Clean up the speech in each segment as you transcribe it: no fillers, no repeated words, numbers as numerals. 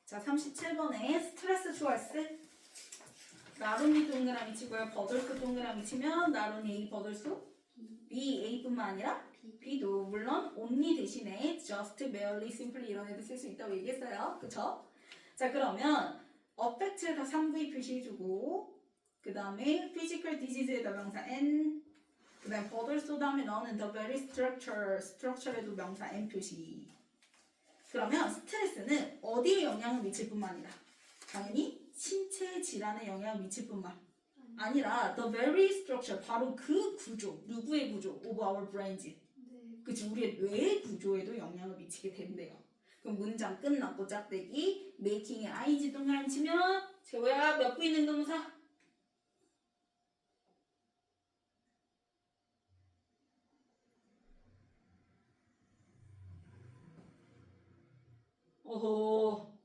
자, 37번에 스트레스 주얼스. 나룬이 동그라미 치고요. 버들수 동그라미 치면 나룬이 A 버들수 B A뿐만 아니라 B도 물론 only 대신에 just, barely, simply 이런 애들 쓸 수 있다고 얘기했어요. 그쵸? 자, 그러면 affect에다 3V 표시해주고 그 다음에 physical disease에다 명사 N 그 다음에 버들수 다음에 나오는 the very structure에도 명사 N 표시. 그러면 스트레스는 어디에 영향을 미칠 뿐만 아니라 당연히 신체 질환에 영향을 미칠 뿐만 아니라 the very structure 바로 그 구조 누구의 구조 of our brains 그치 우리의 뇌의 구조에도 영향을 미치게 된대요. 그럼 문장 끝났고 짝대기 making에 ing 동그라미 치면 재호야 몇 부위 능동사? 오호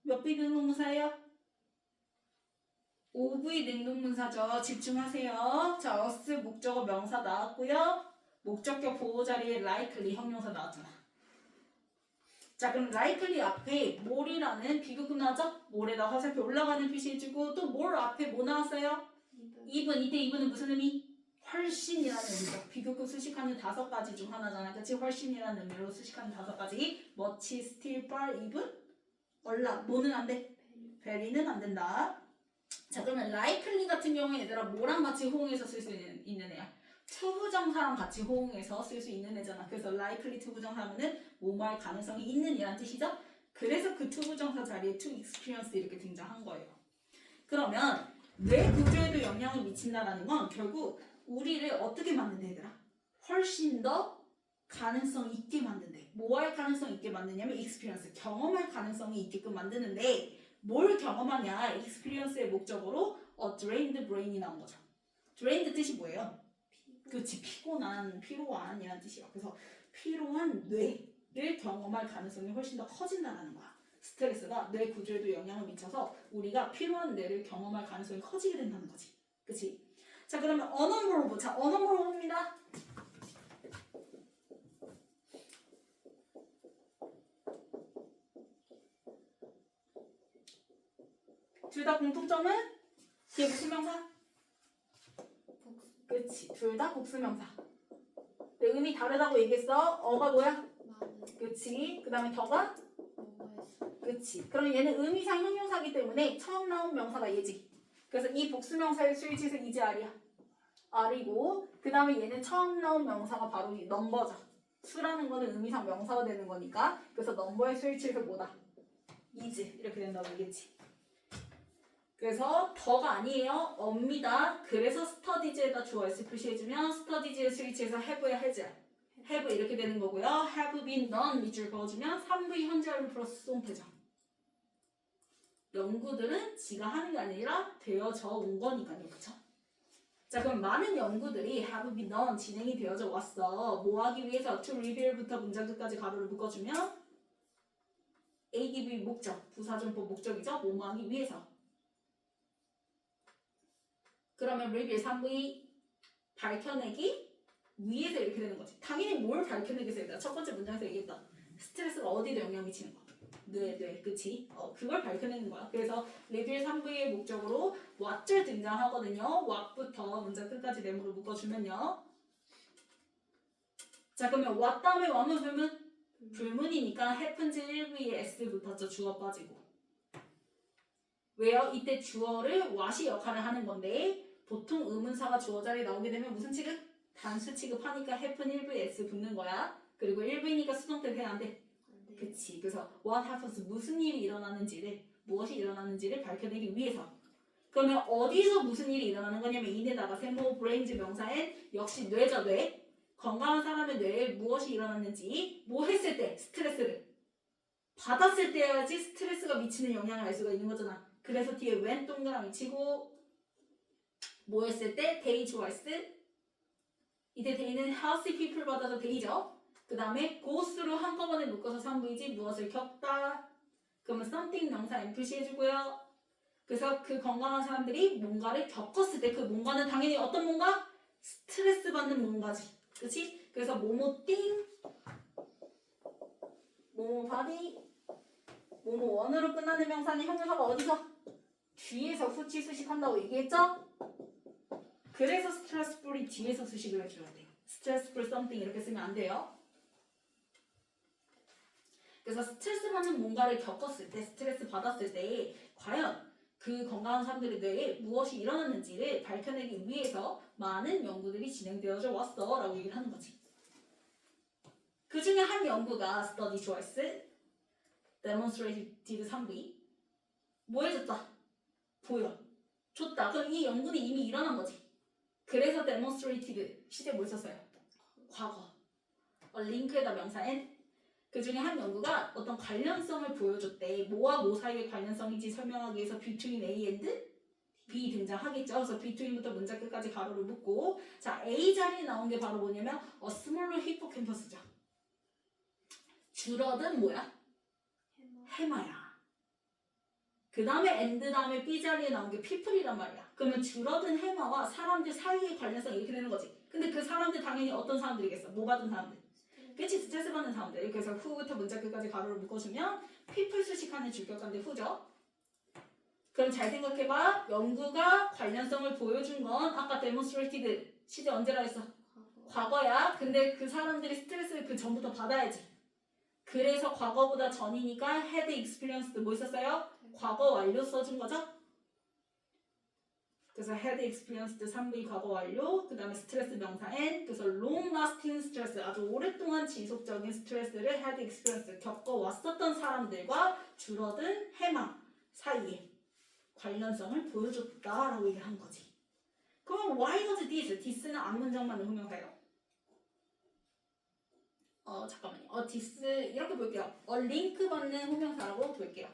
몇 부위 능동사예요? 5V 능동문사죠. 집중하세요. 자, us 목적어 명사 나왔고요. 목적격 보호 자리에 likely 형용사 나왔잖아. 자, 그럼 likely 앞에 more이라는 비교급 나왔죠? more에다 화살표 올라가는 표시해주고 또 more 앞에 뭐 나왔어요? even. 이때 even은 무슨 의미? 훨씬이라는 의미죠. 비교급 수식하는 5가지 중 하나잖아. 그치? 훨씬이라는 의미로 수식하는 5가지. much, still, far, even? 얼락. 뭐는 안 돼? very는 안 된다. 자, 그러면 likely 같은 경우에 얘들아 뭐랑 같이 호응해서 쓸 수 있는 애야? 투부정사랑 같이 호응해서 쓸 수 있는 애잖아. 그래서 likely 투부정사하면은 뭐뭐할 가능성이 있는 이란 뜻이죠? 그래서 그 투부정사 자리에 to experience 이렇게 등장한 거예요. 그러면 뇌 구조에도 영향을 미친다라는 건 결국 우리를 어떻게 만든대 얘들아? 훨씬 더 가능성 있게 만든대. 뭐 할 가능성 있게 만드냐면 experience, 경험할 가능성이 있게끔 만드는데 뭘 경험하냐? experience의 목적으로 drained brain이 나온 거죠. drained 뜻이 뭐예요? 그치, 피로한 이라는 뜻이에요. 그래서 피로한 뇌를 경험할 가능성이 훨씬 더 커진다는 거야. 스트레스가 뇌 구조에도 영향을 미쳐서 우리가 피로한 뇌를 경험할 가능성이 커지게 된다는 거지. 그치? 자, 그러면 언어 물어보. 자, 언어 물어봅니다. 둘 다 공통점은 뒤에 무슨 명사? 그치, 둘 다 복수명사. 내 의미 다르다고 얘기했어. 어가 뭐야? 그치. 그 다음에 더가? 그치. 그럼 얘는 의미상 형용사기 때문에 처음 나온 명사가 얘지. 그래서 이 복수명사의 수일치에서 이제 R이야. R이고 그 다음에 얘는 처음 나온 명사가 바로 이 넘버죠. 수라는 거는 의미상 명사가 되는 거니까 그래서 넘버의 수일치에서 뭐다? 이지. 이렇게 된다고 얘기했지. 그래서 더가 아니에요. 업니다. 그래서 스터디즈에다 주어 S 표시해주면 스터디즈의 스위치에서 have에 have 이렇게 되는 거고요. have been done 밑줄 그어주면 3V 현재완료 플러스 수동태죠. 연구들은 지가 하는 게 아니라 되어져 온 거니까요. 그쵸? 자, 그럼 많은 연구들이 have been done 진행이 되어져 왔어. 뭐 하기 위해서 to reveal부터 문장 끝까지 가로를 묶어주면 ADV 목적, 부사전법 목적이죠. 뭐 하기 위해서. 그러면 reveal 3V 밝혀내기 위에서 이렇게 되는 거지. 당연히 뭘 밝혀내겠어요? 내가 첫 번째 문장에서 얘기했다. 스트레스가 어디도 영향 미치는 거. 뇌, 그치? 그걸 밝혀내는 거야. 그래서 reveal 3V의 목적으로 what을 등장하거든요. what부터 문장 끝까지 네모를 묶어주면요. 자, 그러면 what 다음에 what은 불문? 불문이니까 happens 1V에 S 붙었죠. 주어 빠지고. 왜요? 이때 주어를 what이 역할을 하는 건데 보통 의문사가 주어 자리에 나오게 되면 무슨 취급? 단수 취급하니까 happen 1V에 S 붙는 거야. 그리고 1V니까 수동태 돼야 안 돼? 그치. 그래서 what happens 무슨 일이 일어나는지를 무엇이 일어나는지를 밝혀내기 위해서. 그러면 어디서 무슨 일이 일어나는 거냐면 인에다가 세모 브레인즈 명사엔 역시 뇌죠. 뇌. 건강한 사람의 뇌에 무엇이 일어났는지 뭐 했을 때 스트레스를 받았을 때야지 스트레스가 미치는 영향을 알 수가 있는 거잖아. 그래서 뒤에 when 동그라미 치고 뭐 했을 때 day 주얼스 이때 day는 healthy people 받아서 day죠. 그 다음에 gothrough 한꺼번에 묶어서 3V지 무엇을 겪다 그러면 something 명사 M 표시해주고요. 그래서 그 건강한 사람들이 뭔가를 겪었을 때 그 뭔가는 당연히 어떤 뭔가? 스트레스 받는 뭔가지. 그치? 그래서 뭐뭐띵 뭐뭐 바디 뭐뭐 원으로 끝나는 명사는 형용사가 어디서? 뒤에서 후치 수식한다고 얘기했죠? 그래서 stressful이 뒤에서 수식을 해줘야 돼. stressful something 이렇게 쓰면 안 돼요. 그래서 스트레스 받는 뭔가를 겪었을 때, 스트레스 받았을 때 과연 그 건강한 사람들의 뇌에 무엇이 일어났는지를 밝혀내기 위해서 많은 연구들이 진행되어져 왔어 라고 얘기를 하는 거지. 그 중에 한 연구가 study choice, demonstrated 3B 뭐 해줬다? 보여. 줬다. 그럼 이 연구는 이미 일어난 거지. 그래서 demonstrated 시제 뭐 있었어요? 과거. 링크에다 명사 n. 그 중에 한 연구가 어떤 관련성을 보여줬대. 뭐와 뭐 사이의 관련성인지 설명하기 위해서 between A and B 등장하겠죠. 그래서 between부터 문장 끝까지 가로를 묶고 자 A 자리에 나온 게 바로 뭐냐면 a smaller hippocampus죠. 줄어든 뭐야? 해마야. 그 다음에 and 다음에 B 자리에 나온 게 people이란 말이야. 그러면 줄어든 해마와 사람들 사이의 관련성이 이렇게 되는 거지. 근데 그 사람들 당연히 어떤 사람들이겠어? 뭐 받은 사람들? 그치? 스트레스 받는 사람들. 그래서 who부터 문장 끝까지 가로를 묶어주면 people 수식하는 주격관대 who죠. 그럼 잘 생각해봐. 연구가 관련성을 보여준 건 아까 demonstrated 시제 언제라 했어? 과거야. 근데 그 사람들이 스트레스를 그 전부터 받아야지. 그래서 과거보다 전이니까 had experienced 뭐 있었어요? 과거 완료 써준 거죠? 그래서 had experienced 3V 과거 완료, 그 다음에 스트레스 명사 n, 그래서 long lasting stress 아주 오랫동안 지속적인 스트레스를 had experienced 겪어왔었던 사람들과 줄어든 해망 사이에 관련성을 보여줬다라고 얘기를 한 거지. 그럼 why does this? this는 앞문장만의 후명사예요. 잠깐만요. this 이렇게 볼게요. 링크 받는 후명사라고 볼게요.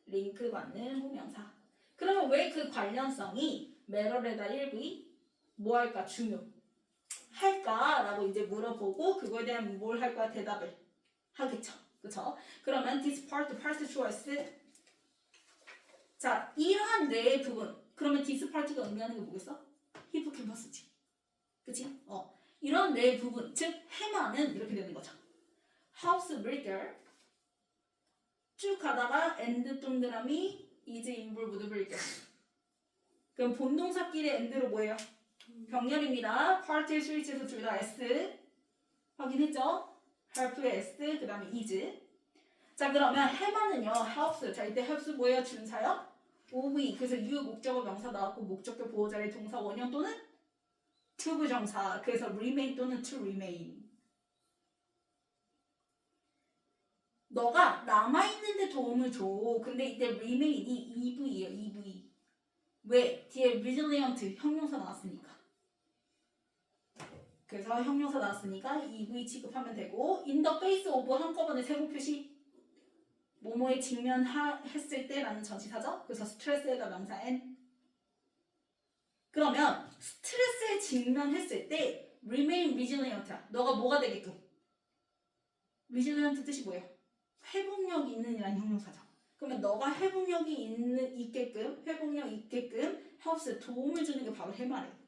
링크 받는 후명사. 그러면 왜 그 관련성이 matter에다 1V 뭐 할까? 중요 할까라고 이제 물어보고 그거에 대한 뭘 할 거야? 대답을 하겠죠. 그쵸? 그러면 this part choice 자 이러한 뇌의 부분 그러면 this part가 의미하는 게 뭐겠어? 히포캠퍼스지. 그치? 이런 뇌의 부분 즉 해마는 이렇게 되는 거죠. 하우스 빌더 쭉 가다가 and 동그라미 is involved 빌더 그럼 본동사끼리 and로 뭐예요? 병렬입니다. 파트의 스위치에서 둘 다 s 확인했죠? help의 s 그 다음에 is 자 그러면 해마는요 helps 자 이때 helps 뭐예요? 준사요? OV 그래서 you 목적어 명사 나왔고 목적격 보호자의 동사 원형 또는 to 부정사 그래서 remain 또는 to remain 너가 남아있는데 도움을 줘 근데 이때 remain이 EV예요 EV 왜? 뒤에 resilient 형용사 나왔으니까 그래서 형용사 나왔으니까 EV 취급하면 되고 in the face of 한꺼번에 세모 표시 뭐뭐에 직면했을 때라는 전치사죠. 그래서 스트레스에다 명사 n 그러면 스트레스에 직면했을 때 remain resilient 너가 뭐가 되게끔 resilient 뜻이 뭐예요? 회복력 있는 이라는 형용사죠. 그러면 너가 회복력이 있게끔 helps 도움을 주는 게 바로 해마래요.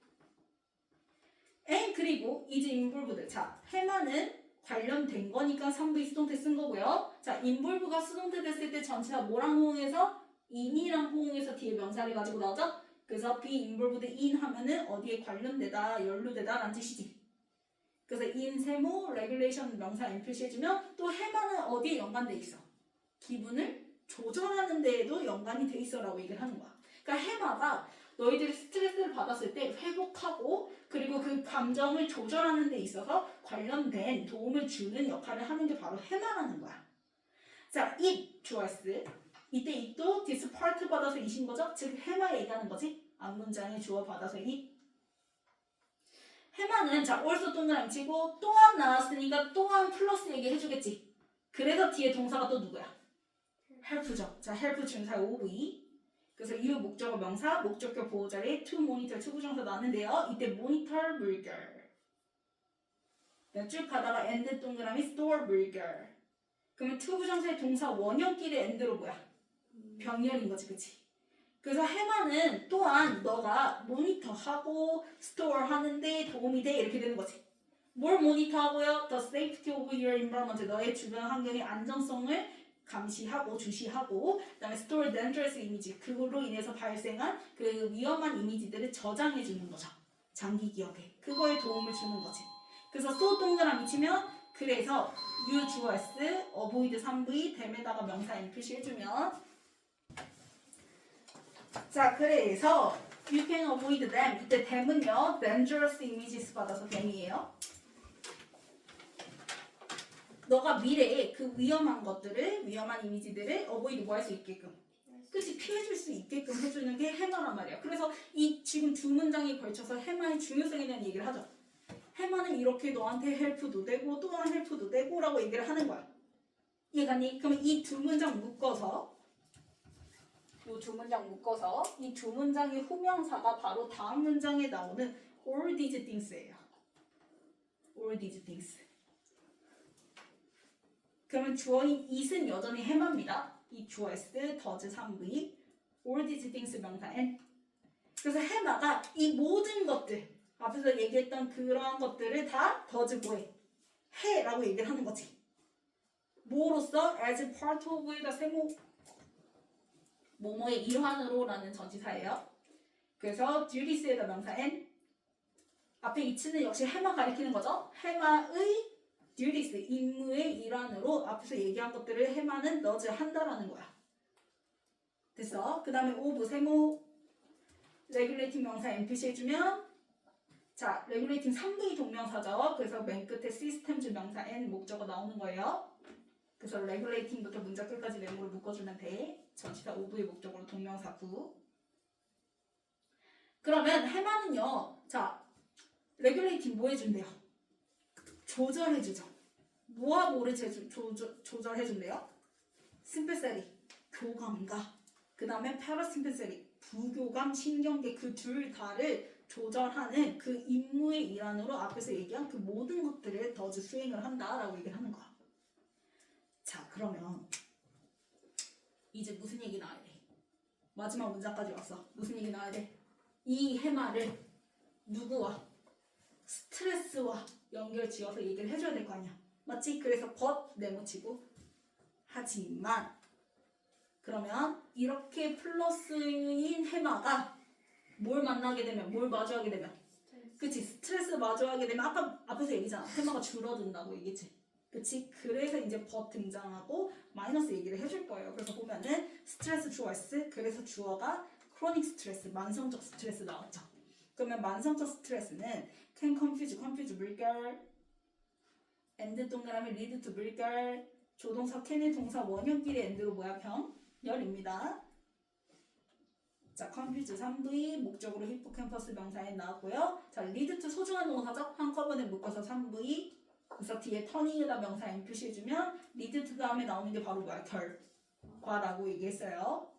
and 그리고 is involved 자 해마는 관련된 거니까 3V 수동태 쓴 거고요. 자 involve가 수동태 됐을 때 전체가 뭐랑 호응해서 in이랑 호응해서 뒤에 명사를 가지고 나오죠. 그래서 be involved in 하면은 어디에 관련되다 연루되다 라는 뜻이지. 그래서 in 세모 regulation 명사 n 표시해주면 또 해마는 어디에 연관돼 있어? 기분을 조절하는 데에도 연관이 돼 있어라고 얘기를 하는 거야. 그러니까 해마가 너희들이 스트레스를 받았을 때 회복하고 그리고 그 감정을 조절하는 데 있어서 관련된 도움을 주는 역할을 하는 게 바로 해마라는 거야. 자, it 주어스 이때 it도 this part 받아서 it인 거죠? 즉 해마 얘기하는 거지. 앞문장에 주어 받아서 it. 해마는 자 also 동그라미 치고 또한 나왔으니까 또한 플러스 얘기해주겠지. 그래서 뒤에 동사가 또 누구야? help죠. 자 help 준사 OV 그래서 이후 목적어 명사, 목적격 보호자리 to monitor, to 부정사 나왔는데요. 이때 monitor burger. 쭉 가다가 and 동그라미 store burger. 그러면 to 부정사의 동사 원형끼리 and로 뭐야? 병렬인 거지, 그치? 그래서 해마는 또한 너가 모니터하고 스토어 하는데 도움이 돼 이렇게 되는 거지. 뭘 모니터하고요? The safety of your environment. 너의 주변 환경의 안전성을 감시하고 주시하고 그다음에 store dangerous image. 그걸로 인해서 발생한 그 위험한 이미지들을 저장해 주는 거죠. 장기 기억에. 그거에 도움을 주는 거지. 그래서 so 동그라미 치면 그래서 you 주어 s avoid 3v 댐에다가 명사 n 표시해주면 자 그래서 you can avoid them. 이때 댐은요 dangerous images 받아서 댐이에요. 너가 미래에 그 위험한 것들을 위험한 이미지들을 avoid 뭐 할 수 있게끔 그치 피해줄 수 있게끔 해주는 게 해마란 말이야. 그래서 이 지금 두 문장에 걸쳐서 해마의 중요성에 대한 얘기를 하죠. 해마는 이렇게 너한테 헬프도 되고 또한 헬프도 되고 라고 얘기를 하는 거야. 이해가니? 그러면 이 두 문장 묶어서 이 두 문장 묶어서 이 두 문장의 후명사가 바로 다음 문장에 나오는 all these things예요. all these things. 그러면 주어인 it은 여전히 해마입니다. 이 주어 s, does 3v, all these things 명사 n. 그래서 해마가 이 모든 것들 앞에서 얘기했던 그러한 것들을 다 does 뭐해? 해라고 얘기를 하는 거지. 뭐로써? as part of에다 세모 뭐뭐의 일환으로 라는 전치사예요. 그래서 duties에다 명사 n 앞에 it는 역시 해마 가리키는 거죠. 해마의 duties, 임무의 일환으로 앞에서 얘기한 것들을 해마는 does 한다라는 거야. 됐어? 그 다음에 of 세모 regulating 명사 n 표시해주면 자, regulating 3v 동명사죠. 그래서 맨 끝에 systems 명사 n 목적어 나오는 거예요. 그래서 regulating부터 문장 끝까지 메모를 묶어주면 돼. 전치사 of의 목적어로 동명사 구. 그러면 해마는요. 자, regulating 뭐 해준대요? 조절해주죠. 뭐와 뭐를 조절해준대요? 심패세리, 교감과 그 다음에 패러심패세리, 부교감, 신경계 그 둘 다를 조절하는 그 임무의 일환으로 앞에서 얘기한 그 모든 것들을 더즈 수행을 한다라고 얘기를 하는 거야. 자 그러면 이제 무슨 얘기 나와야 돼? 마지막 문장까지 왔어. 무슨 얘기 나와야 돼? 이 해마를 누구와? 스트레스와 연결 지어서 얘기를 해줘야 될 거 아니야. 맞지? 그래서 but 네모치고 하지만 그러면 이렇게 플러스인 해마가 뭘 만나게 되면 뭘 마주하게 되면 그치 스트레스 마주하게 되면 아까 앞에서 얘기잖아. 해마가 줄어든다고 얘기했지. 그치? 그래서 이제 but 등장하고 마이너스 얘기를 해줄 거예요. 그래서 보면은 스트레스 주어 S 그래서 주어가 크로닉 스트레스 만성적 스트레스 나왔죠. 그러면 만성적 스트레스는 can confuse 물결 and 동그라미 lead to 물결 조동사 can의 동사 원형끼리 and로 뭐야 병렬입니다. 자 confuse 3v 목적으로 히포캠퍼스 명사에 나왔고요. 자 lead to 소중한 동사죠. 한꺼번에 묶어서 3v 그래서 뒤에 turning에다 명사 n 표시해주면 lead to 다음에 나오는 게 바로 뭐야 결과라고 얘기했어요.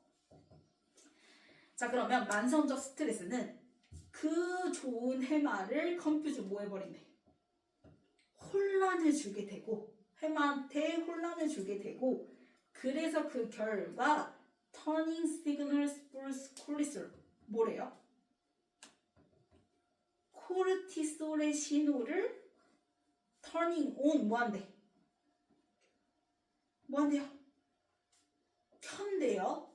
자 그러면 만성적 스트레스는 그 좋은 해마를 confuse 뭐 해버린대? 혼란을 주게 되고 해마한테 혼란을 주게 되고 그래서 그 결과 turning signals for cortisol 뭐래요? 코르티솔의 신호를 turning on 뭐한대? 뭐한대요? 켠대요.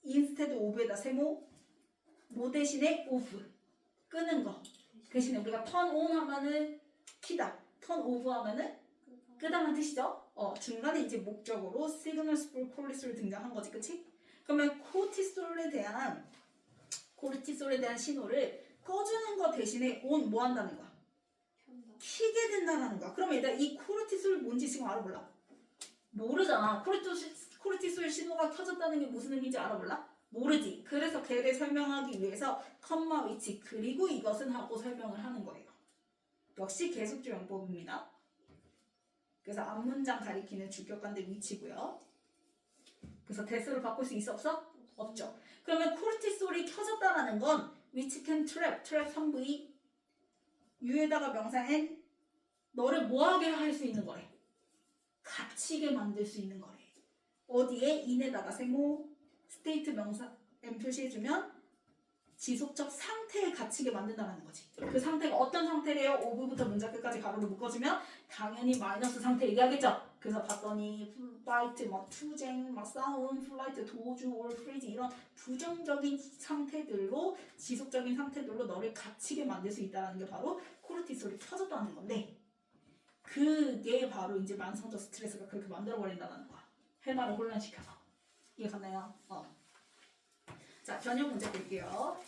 instead of에다 세모 뭐 대신에 off 끄는 거 대신에 우리가 turn on 하면은 키다 turn off 하면은 끄다는 뜻이죠. 중간에 이제 목적으로 signals for cortisol 등장한 거지, 그치? 그러면 코르티솔에 대한 신호를 꺼주는 거 대신에 on 뭐 한다는 거야? 키게 된다는 거야. 그러면 일단 이 코르티솔 뭔지 지금 알아볼라? 모르잖아. 코르티솔 신호가 켜졌다는 게 무슨 의미인지 알아볼라? 모르지. 그래서 걔를 설명하기 위해서 컴마 위치 그리고 이것은 하고 설명을 하는 거예요. 역시 계속주 용법입니다. 그래서 앞문장 가리키는 주격관대 위치고요. 그래서 대수를 바꿀 수 있어 없어? 없죠. 그러면 코르티솔이 켜졌다라는 건 which can trap 3v U에다가 명사 n 너를 뭐하게 할 수 있는 거래? 갇히게 만들 수 있는 거래. 어디에? in에다가 세모 스테이트 명사 n 표시해주면 지속적 상태에 갇히게 만든다는 거지. 그 상태가 어떤 상태래요? 오브부터 문자 끝까지 가로로 묶어주면 당연히 마이너스 상태 얘기하겠죠. 그래서 봤더니 파이트, 막 투쟁, 막 싸움, 플라이트, 도주, 올 프리즈 이런 부정적인 상태들로 지속적인 상태들로 너를 갇히게 만들 수 있다는 게 바로 코르티솔이 터졌다는 건데 그게 바로 이제 만성적 스트레스가 그렇게 만들어버린다는 거야. 해마를 혼란시켜서. 이해 갔나요? 자, 변형 문제 볼게요.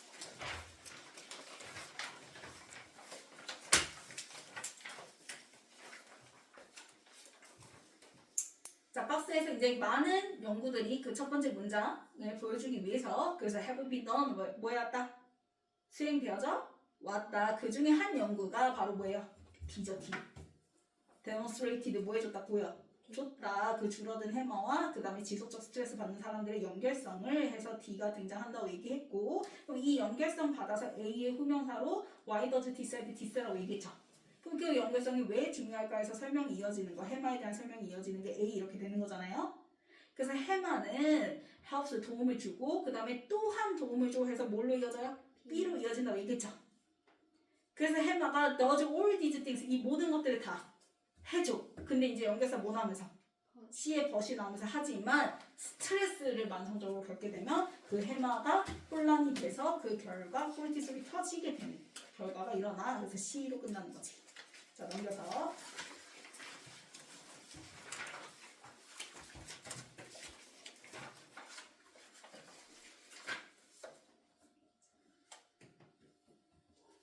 자, 박스에서 이제 많은 연구들이 그 첫 번째 문장을 보여주기 위해서 그래서 have been done 뭐였다? 수행되어져 왔다. 그 중에 한 연구가 바로 뭐예요? D죠, D. demonstrated 뭐 해줬다? 보여줬다. 그 줄어든 해마와 그 다음에 지속적 스트레스 받는 사람들의 연결성을 해서 D가 등장한다고 얘기했고 그럼 이 연결성 받아서 A의 후명사로 why does T said T said라고 얘기했죠. 그럼 그 연결성이 왜 중요할까 해서 설명이 이어지는 거, 해마에 대한 설명이 이어지는 게 A 이렇게 되는 거잖아요. 그래서 해마는 helps 도움을 주고 그 다음에 또한 도움을 줘 해서 뭘로 이어져요? B로 이어진다고 얘기했죠. 그래서 해마가 does all these things 이 모든 것들을 다 해줘. 근데 이제 연결사 뭐 나오면서? C의 벗이 나오면서 하지만 스트레스를 만성적으로 겪게 되면 그 해마가 혼란이 돼서 그 결과 코르티솔이 터지게 되는 결과가 일어나. 그래서 C로 끝나는 거지. 자, 넘겨서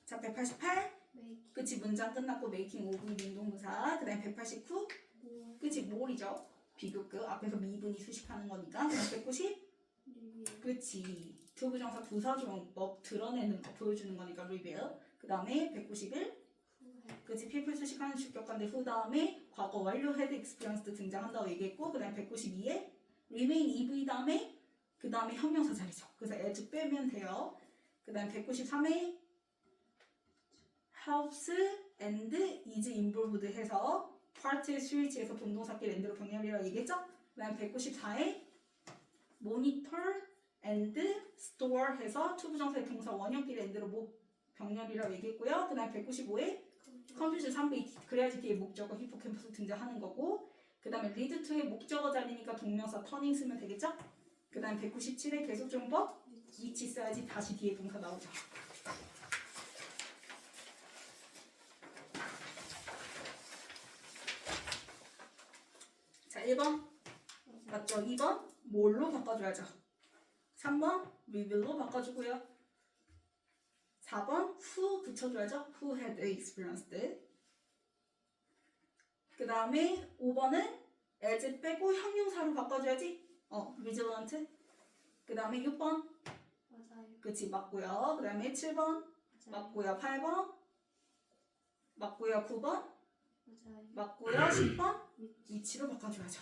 자, 188 끝이 문장 끝났고 메이킹 오브 능동부사 그 다음에 189 끝이 몰이죠. 비교급 앞에서 미분이 수식하는 거니까 그다음 190 그렇지 투부정사 부사조용법 드러내는 거 보여주는 거니까 리뷰 그 다음에 191 그치 people 수식하는 주격관대 후 다음에 과거 완료 헤드 익스피리언스도 등장한다고 얘기했고 그 다음에 192에 remain EV 다음에 그 다음에 형용사 자리죠. 그래서 as 빼면 돼요. 그 다음에 193에 helps and is involved 해서 part 스위치에서 동동사끼 랜드로 병렬이라고 얘기했죠? 그 다음에 194에 monitor and store 해서 투부정사의 동사 원형끼리 랜드로 병렬이라고 얘기했고요. 그 다음에 195에 컴퓨터 3배 그래야지 뒤에 목적어 히포캠퍼스 등장하는 거고 그 다음에 lead to의 목적어 자리니까 동명사 turning 쓰면 되겠죠? 그 다음에 197에 계속정법 위치 써야지 다시 뒤에 동사 나오죠. 자, 1번 맞죠? 2번 뭘로 바꿔줘야죠? 3번 review로 바꿔주고요. 4번 who 붙여줘야죠. who had experienced. 그 다음에 5번은 as 빼고 형용사로 바꿔줘야지. vigilant. 그 다음에 6번 맞아요. 그치 맞고요. 그 다음에 7번 맞고요. 8번 맞고요. 9번 맞아요. 맞고요. 10번 위치로 바꿔줘야죠.